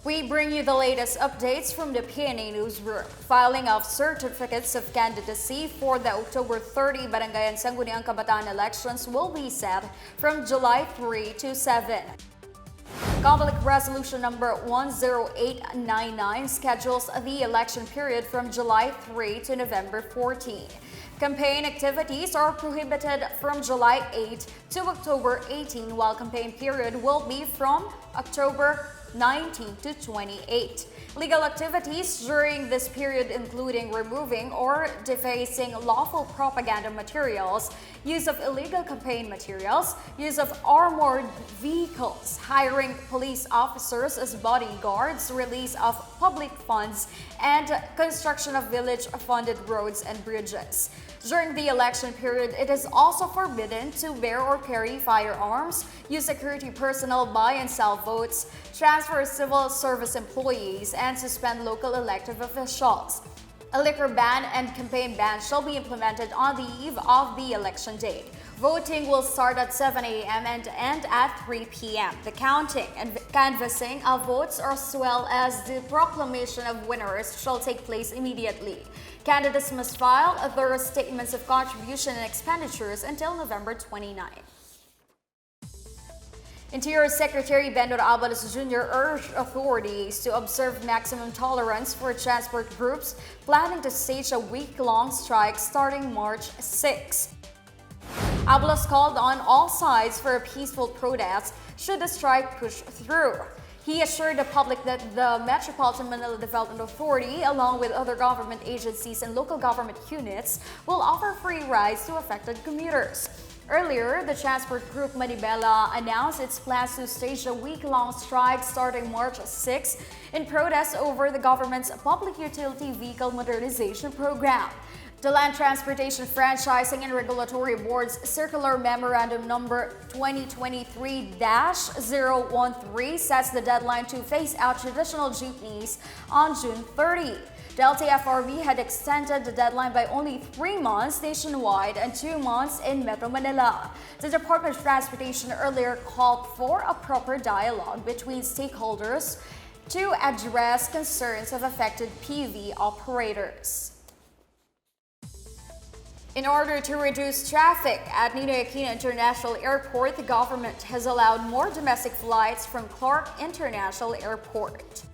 We bring you the latest updates from the Pna Newsroom. Filing of certificates of candidacy for the October 30 Barangay Sangguniang Kabataan elections will be set from July 3 to 7. Comelec Resolution number 10899 schedules the election period from July 3 to November 14. Campaign activities are prohibited from July 8 to October 18, while campaign period will be from October 19 to 28. Legal activities during this period including removing or defacing lawful propaganda materials, use of illegal campaign materials, use of armored vehicles, hiring police officers as bodyguards, release of public funds, and construction of village-funded roads and bridges. During the election period, it is also forbidden to bear or carry firearms, use security personnel, buy and sell votes, transfer civil service employees, and suspend local elected officials. A liquor ban and campaign ban shall be implemented on the eve of the election date. Voting will start at 7 a.m. and end at 3 p.m. The counting and canvassing of votes as well as the proclamation of winners shall take place immediately. Candidates must file their statements of contribution and expenditures until November 29. Interior Secretary Benno Abalos Jr. urged authorities to observe maximum tolerance for transport groups planning to stage a week-long strike starting March 6. Abalos called on all sides for a peaceful protest should the strike push through. He assured the public that the Metropolitan Manila Development Authority, along with other government agencies and local government units, will offer free rides to affected commuters. Earlier, the transport group Manibela announced its plans to stage a week-long strike starting March 6 in protest over the government's Public Utility Vehicle Modernization Program. The Land Transportation Franchising and Regulatory Board's Circular Memorandum number 2023-013 sets the deadline to phase out traditional jeepneys on June 30. The LTFRB had extended the deadline by only 3 months nationwide and 2 months in Metro Manila. The Department of Transportation earlier called for a proper dialogue between stakeholders to address concerns of affected PV operators. In order to reduce traffic at NAIA International Airport, the government has allowed more domestic flights from Clark International Airport.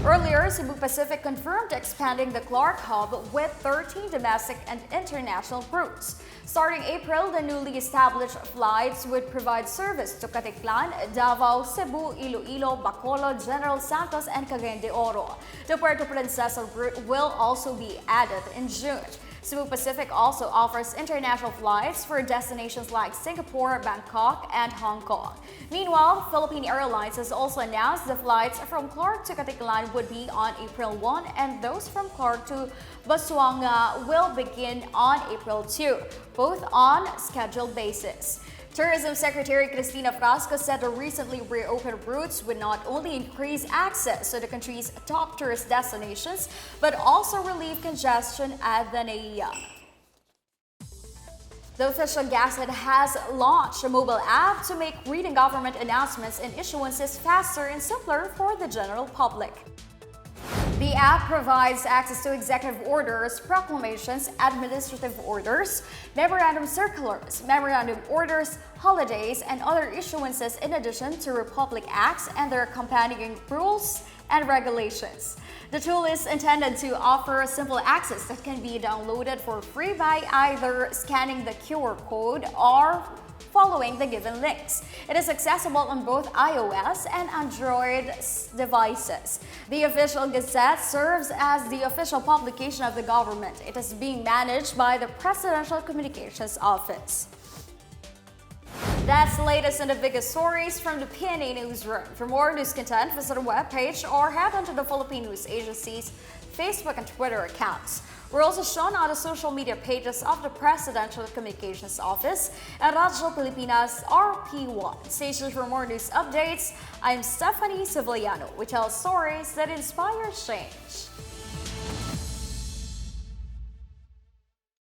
Earlier, Cebu Pacific confirmed expanding the Clark hub with 13 domestic and international routes. Starting April, the newly established flights would provide service to Caticlan, Davao, Cebu, Iloilo, Bacolod, General Santos, and Cagayan de Oro. The Puerto Princesa route will also be added in June. Cebu Pacific also offers international flights for destinations like Singapore, Bangkok, and Hong Kong. Meanwhile, Philippine Airlines has also announced the flights from Clark to Caticlan would be on April 1 and those from Clark to Busuanga will begin on April 2, both on scheduled basis. Tourism Secretary Cristina Frasco said the recently reopened routes would not only increase access to the country's top tourist destinations, but also relieve congestion at the NAIA. The official Gazette has launched a mobile app to make reading government announcements and issuances faster and simpler for the general public. The app provides access to executive orders, proclamations, administrative orders, memorandum circulars, memorandum orders, holidays, and other issuances in addition to Republic Acts and their accompanying rules and regulations. The tool is intended to offer simple access that can be downloaded for free by either scanning the QR code or following the given links. It is accessible on both iOS and Android devices. The official Gazette serves as the official publication of the government. It is being managed by the Presidential Communications Office. That's the latest and the biggest stories from the Pna Newsroom. For more news content, visit our webpage or head on to the Philippine News Agency's Facebook and Twitter accounts. We're also shown on the social media pages of the Presidential Communications Office and Radyo Pilipinas RP1. Stay tuned for more news updates. I'm Stephanie Civiliano. We tell stories that inspire change.